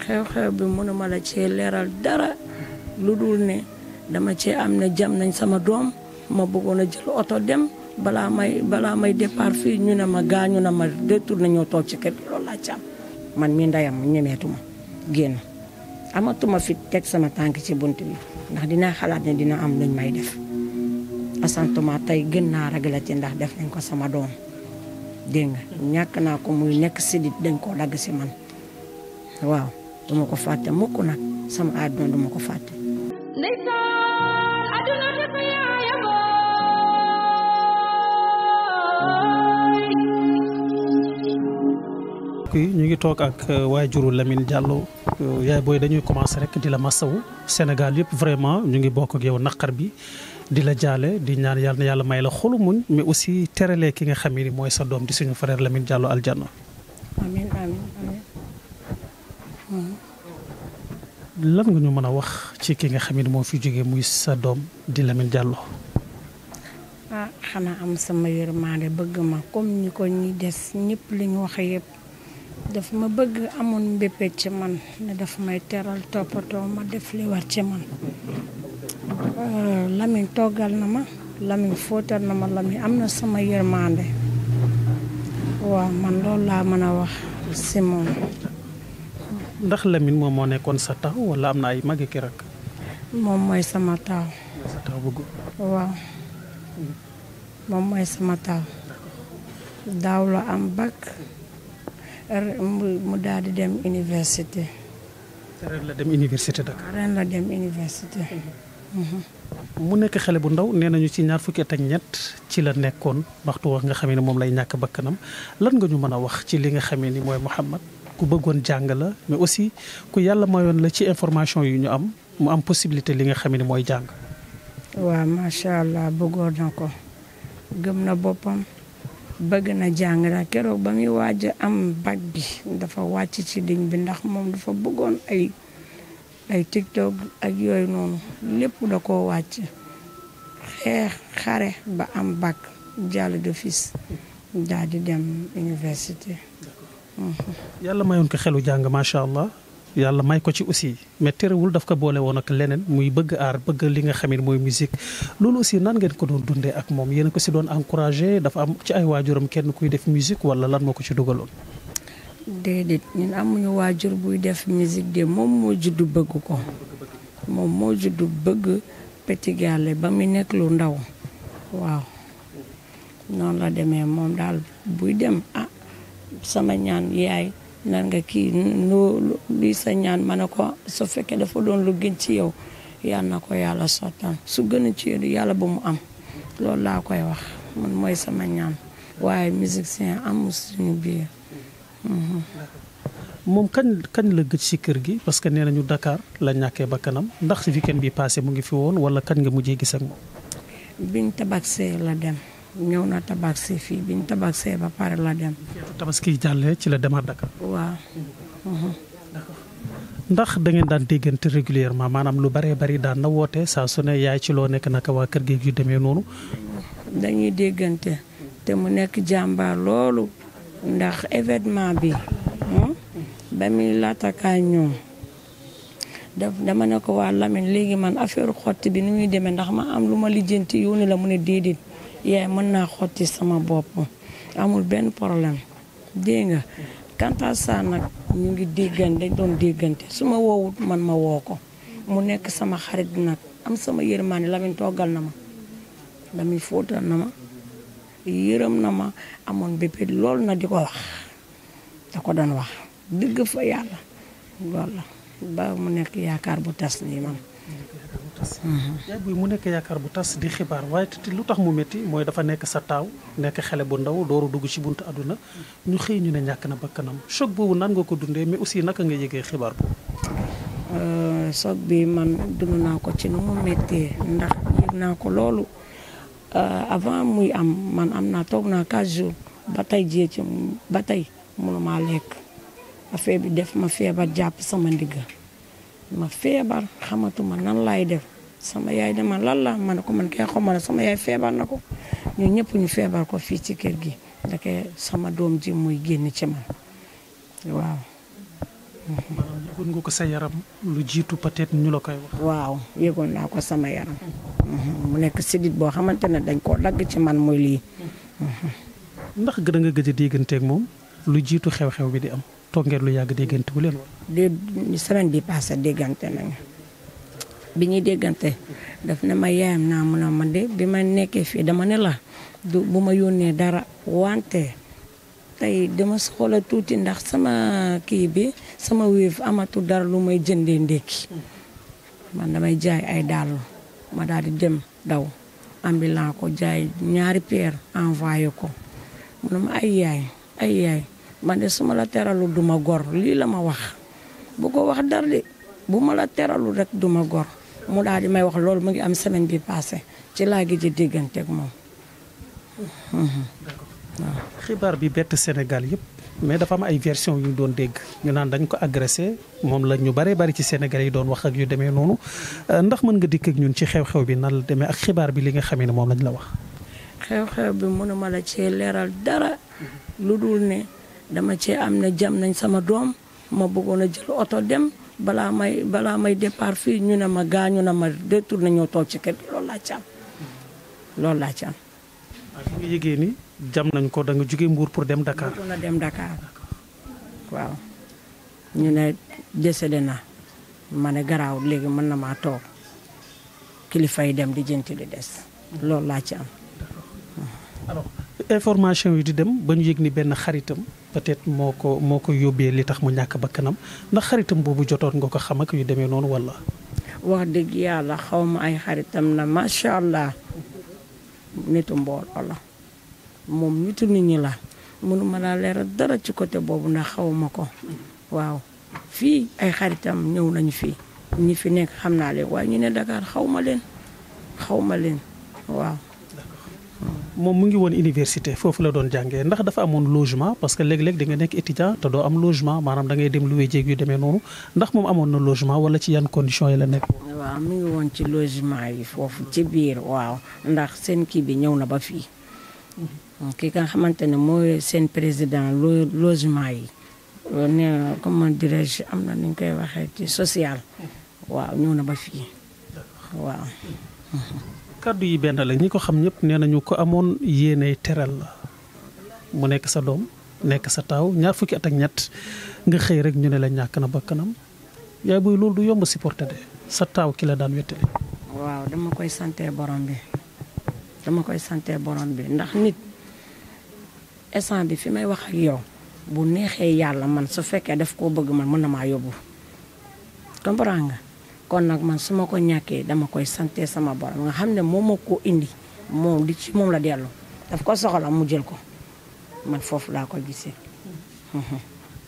xew-xew bi mënuma la cee leeral dara lu dul ne dama cee am ne jam nañ sama doom ma bëggoon a jël oto dem balaa may départ fii ñu ne ma gaañu na ma détourné ñoo toog ci kër gi loolu laa ci am man mi ndeyam ñemeetuma génn amatuma fit teg sama tànk ci bunt bi ndax dinaa xalaat ne dina am luñ may def asantuma tey gën naa ragal ci ndax def nañ ko sama doom dégg nga ñàkk naa ko muy nekk sidit dañ koo dagg si man waaw duma ko fàtte mukk nag sama àdduna duma ko fàtte ñu ngi toog ak waajuru Lamine Diallo yaay booy dañuy commencer rek di la masawu Sénégal yëpp vraiment ñu ngi bokk ak yow naqar bi di la jaale di ñaan yàlla na yàlla may la xolu muñ mais aussi terale ki nga xam ni mooy sa doom di suñu frère Lamine Diallo aljanna. amiin amiin amiin. lan nga ñu mën a wax ci ki nga xam ni moo fi jógee muy sa doom di Lamine Diallo. ah xanaa am sama yërmande bëgg ma comme ni ko ñi des ñëpp li ñu wax yëpp daf ma bëgg amoon mbéppét ci man ne daf may teral toppatoo ma def li war ci man. Lamine toggal na ma Lamine fóotal na ma Lamine am na sama yërmande waaw man loolu laa mën a wax si moom. ndax Lamine moom moo nekkoon sa taw wala am na ay magi ki rak. moom mooy sama taw. sa taw bëgg. waaw moom mooy sama taw. daaw la am bac mu daal di dem université. ren la dem université Dakar. ren la dem université. mu nekk xale bu ndaw nee nañu ci ñaar fukki at ak ñett ci la nekkoon waxtu wax nga xamee ni moom lay ñàkk bakkanam lan nga ñu mën a wax ci li nga xamee ni mooy Mouhamad ku bëggoon jàng la mais aussi ku yàlla mayoon la ci information yu ñu am mu am possibilité li nga xamee ni mooy jàng. waaw macha allah bëggoon na ko gëm na boppam bëgg na jàng la keroog ba muy waaj am bac bi dafa wàcc ci ligne bi ndax moom dafa bëggoon ay TikTok ak yooyu noonu lépp da koo wàcc xeex xare ba am bac jàll d'office daal di dem université. yàlla mayoon ko xelu jàng macha allah yàlla may ko ci aussi mais terewul daf ko boole woon ak leneen muy bëgg aar bëgg li nga xam ne mooy musique loolu aussi nan ngeen ko doon dundee ak moom yéen a ko si doon encouragé dafa am ci ay waajuram kenn kuy def musique wala lan moo ko ci dugaloon. déedéet ñun amuñu waajur buy def musique de moom moo juddu bëgg ko moom moo juddu bëgg Petit Gallé ba mu nekk lu ndaw waaw noonu la demee moom daal buy dem sama ñaan yaay nan nga kii luy sa ñaan ma ne ko su fekkee dafa doon lu gën ci yow yal na ko yàlla sottal su gën a ci yow yàlla ba mu am loolu laa koy wax man mooy sama ñaan waaye musicien amul suñu biir. moom kañ la gëj ci kër gi parce que nee nañu Dakar la ñàkkee bakkanam ndax weekend bi passé mu ngi fi woon wala kañ nga mujjee gis ak moom. biñ tabaxee la dem ñëw na tabaxee fii biñ tabaxee ba pare la dem. tabaski jàllee ci la demaat Dakar. waaw. ndax da ngeen daan déggante régulièrement maanaam lu baree bari daan na woote saa su ne yaay ci loo nekk naka waa kër gi yu demee noonu. dañuy déggante te mu nekk jàmbaar loolu ndax événement bi ba muy laatakaa ñoom dama ne ko waa Lamine léegi man affaire xotti bi ni muy demee ndax ma am lu ma lijjanti yoonu la mu ne déedéet yaay mën naa xotti sama bopp amul benn problème dégg nga quant à ça nag ñu ngi déggante dañ doon déggante su ma woowut man ma woo ko mu nekk sama xarit nag am sama yërmaane Lamine toggal na ma Lamine fóotal na ma yërëm na ma amoon bépp loolu na di ko wax da ko doon wax dëgg fa yàlla loolu la ba mu nekk yaakaar bu tas nii man. yaay buy mu nekk yaakaar bu tas di xibaar waaye lu tax mu métti mooy dafa nekk sa taaw nekk xale bu ndaw dooru dugg ci buntu àdduna ñu xëy ñu ne ñàkk na bakkanam choc boobu nan nga ko dundee mais aussi naka nga yëgee xibaar boobu. choc bi man dund naa ko ci nu mu méttee ndax yëg naa ko loolu avant muy am man am naa toog naa 4 jours ba tey jii ci ba tey mënumaa lekk affaire bi def ma feebar jàpp sama ndigg ma feebar xamatuma nan laay def sama yaay dama lan la ma ne ko man kay xamal sama yaay feebar na ko ñun ñëpp ñu feebar ko fii ci kër gi ndeke sama doom ji muy génn ci man waaw. maanaam yëgoon nga ko sa yaram lu jiitu peut-être ñu la koy wax. waaw yëgoon naa ko sama yaram. mu nekk sidit boo xamante ne dañ koo dagg ci man muy lii. ndax gën nga gëj a dégganteeg moom lu jiitu xew-xew bi di am toog ngeen lu yàgg déggante bu leen woon. semaine bi passé déggante nañu bi ñuy déggante daf ne ma yaayam naa mun a ma de bi ma nekkee fii dama ne la bu ma yónnee dara wante tey dama xoola tuuti ndax sama kii bi sama wéef amatul dara lu may jëndee ndékki man damay jaay ay dàll ma daal di dem daw ambulant ko jaay ñaari paire envoyé ko mu ne ma ay yaay man de su ma la teralu duma gor lii la ma wax bu ko wax dara de bu ma la teralu rek duma gor mu daal di may wax loolu mu ngi am semaine bi passé ci laa gi ji dégganteeg moom. waaw xibaar bi bett Sénégal yëpp mais dafa am ay version yu ñu doon dégg ñu naan dañ ko agressé moom la ñu bëree bëri ci Sénégal yi doon wax ak yu demee noonu ndax mën nga dikk ak ñun ci xew-xew bi nan la demee ak xibaar bi li nga xamee ne moom lañ la wax. xew-xew bi mënuma la cee leeral dara lu dul ne dama cee am ne jam nañ sama doom ma bëggoon a jël oto dem balaa may départ fii ñu ne ma gaañu na ma détourné ñëw toog ci kër gi loolu laa ci am loolu laa ci am. waaw fi nga yëgee ni jam nañ ko da nga jóge Mbour pour dem Dakar. bëggoon a dem Dakar waaw ñu ne décédé na ma ne garaaw léegi mën na maa toog kilifa yi dem di jënti di des loolu laa ci am. alors information yi di dem ba ñu yëg ni benn xaritam peut-être moo ko yóbbee li tax mu ñàkk bakkanam ndax xaritam boobu jotoon nga ko xam ak yu demee noonu walla. wax dëgg yàlla xaw ma ay xaritam na macha allah nitu mbooloo la moom nitu nit ñi la mënuma laa leeral dara ci côté boobu ndax xawma ko waaw fii ay xaritam ñëw nañu fii ñi fi nekk xam naa leen waaye ñu ne Dakar xaw ma leen waaw. moom mu ngi woon université foofu la doon jàngee ndax dafa amoon logement parce que léeg-léeg da nga nekk étudiant te doo am logement maanaam da ngay dem loué jéeg yu demee noonu ndax moom amoon na logement wala ci yan conditions yi la nekk. waaw mu ngi woon ci logement yi foofu ci biir waaw ndax seen kii bi ñëw na ba fii kii nga xamante ne mooy seen président logement yi ne comment dirais-je am na ni ñu koy waxee ci social waaw ñëw na ba fii waaw. kàddu yi benn la ñi ko xam ñëpp nee nañu ko amoon yéenay teral la mu nekk sa doom nekk sa taaw ñaar fukki at ak ñett nga xëy rek ñu ne la ñàkk na bakkanam yaay booy loolu du yomb supporter de sa taaw ki la daan wettali. waaw dama koy sante borom bi ndax nit instant bi fi may wax ak yow bu neexee yàlla man su fekkee daf koo bëgg man mën na maa yóbbu comprends nga. kon nag man su ma ko ñàkkee dama koy sante sama borom nga xam ne moom moo ko indi moom di ci moom la dellu daf ko soxla mu jël ko man foofu laa ko gisee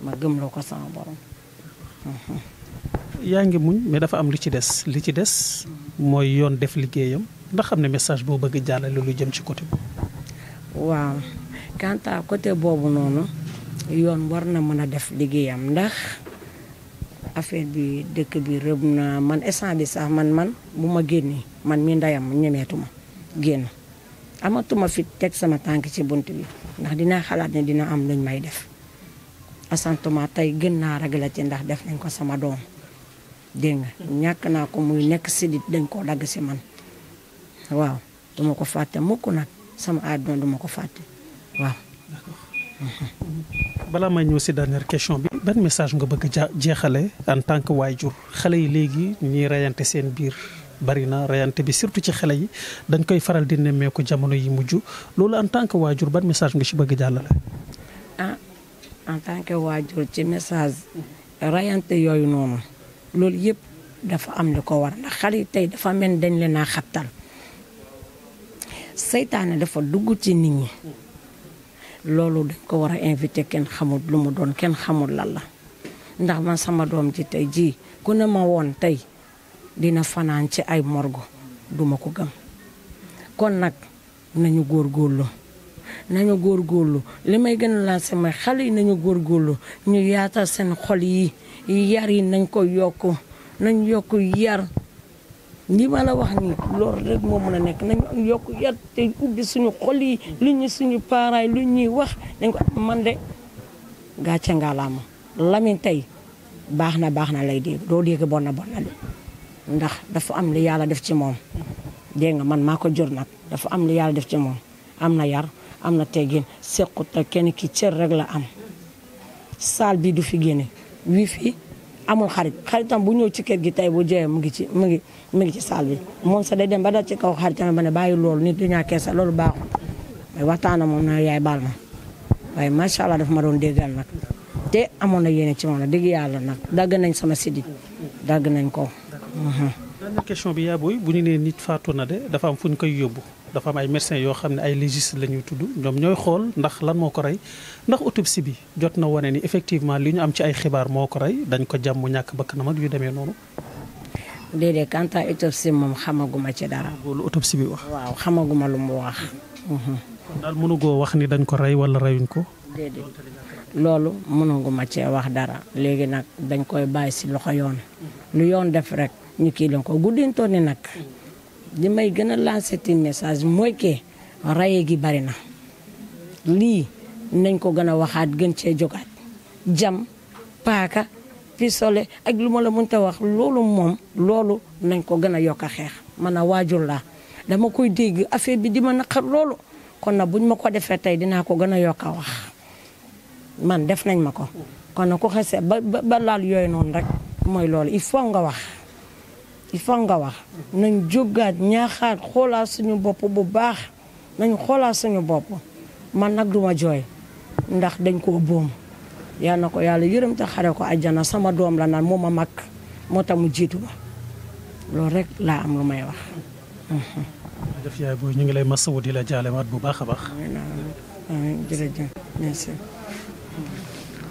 ma gëmloo ko sama borom. yaa ngi muñ mais dafa am li ci des mooy yoon def liggéeyam ndax xam ne message boo bëgg jàllale lu jëm ci côté boobu. waaw quant à côté boobu noonu yoon war na mën a def liggéeyam ndax. affaire bi dëkk bi rëb na man instant bi sax man bu ma génnee man mi ndeyam ñemeetuma génn amatuma fi teg sama tànk ci bunt bi ndax dinaa xalaat ne dina am luñ may def asantuma tey gën naa ragal ci ndax def nañ ko sama doom dégg nga ñàkk naa ko muy nekk sidit dañ koo dagg si man waaw duma ko fàtte mukk nag sama àdduna duma ko fàtte waaw. balaa may ñëw si dernière question bi ban message nga bëgg a jeexale en tant que waajur xale yi léegi ñuy reyante seen biir bari na reyante bi surtout ci xale yi dañ koy faral di nemmeeku jamono yi mujj loolu en tant que waajur ban message nga si bëgg jàllale. ah en tant que waajur ci message reyante yooyu noonu loolu yëpp dafa am li ko war ndax xale yi tey dafa mel dañ leen a xabtal seytaane dafa dugg ci nit ñi. loolu dañ ko war a invité kenn xamul lu mu doon kenn xamul lan la ndax man sama doom ji tey jii ku ne ma woon tey dina fanaan ci ay morgo duma ko gëm kon nag nañu góorgóorlu li may gën a lancé mooy xale yi nañu góorgóorlu ñu yaatal seen xol yi yar yi nañ ko yokk yar li ma la wax ni loolu rek moo mën a nekk nañu yokk yar te ubbi suñu xol yi lu ñu suñu parents yi lu ñuy wax dañ ko man de gàcce ngalaama Lamine tey baax na lay dégg doo dégg bon na de ndax dafa am li yàlla def ci moom dégg nga man maa ko jur nag dafa am li yàlla def ci moom am na yar am na teggin sequt te kenn ki cër rek la am saal bi du fi génne wii fi amul xaritam bu ñëw ci kër gi tey bu jëyee mu ngi ci saal bi moom sax day dem ba dal ci kaw xaritam ba ne bàyyi loolu nit du ñàkkee sax loolu baaxul mais waxtaana moom na yaay baal ma waaye macha allah dafa ma doon déggal nag te amoon na yéene ci moom la dégg yàlla nag dagg nañ sama sidit dagg nañ ko. dernière question bi yaa booy bu ñu nee nit faatu na de dafa am fu ñu koy yóbbu dafa am ay médecins yoo xam ne ay légistes la ñuy tudd ñoom ñooy xool ndax lan moo ko rey ndax autopsie bi jot na wane ni effectivement li ñu am ci ay xibaar moo ko rey dañ ko jàmm ñàkk bakkanam ak yu demee noonu. déedéet quant à autopsie moom xamaguma ci dara. loolu autopsie bi wax. waaw xamaguma lu mu wax. kon daal mënugoo wax ni dañ ko rey wala reyuñ ko. déedéet loolu mënuguma cee wax dara léegi nag dañ koy bàyyi si loxo yoon lu yoon def rek ñu kii leen ko guddintoon ni nag li may gën a lancer ti message mooy que raye gi bari na lii nañ ko gën a waxaat gën cee jógaat jam paaka pistolet ak lu ma la mënta wax loolu moom loolu nañ ko gën a yokk a xeex man a waajur laa dama koy dégg affaire bi di ma naqar loolu kon nag buñ ma ko defee tey dinaa ko gën a yokk a wax man def nañ ma ko kon nag ku xasee ba laal yooyu noonu rek mooy loolu il faut nga wax nañ jógaat ñaaxaat xoolaat suñu bopp bu baax nañ xoolaat suñu bopp man nag duma jooy ndax dañ koo boom yal na ko yàlla yërëm te xare ko àjjana sama doom la naan moo ma mag moo tax mu jiitu ba loolu rek laa am lu may wax. jërëjëf yaay booy ñu ngi lay masawu di la jaalewaat bu baax a baax. amiin jërëjëf merci.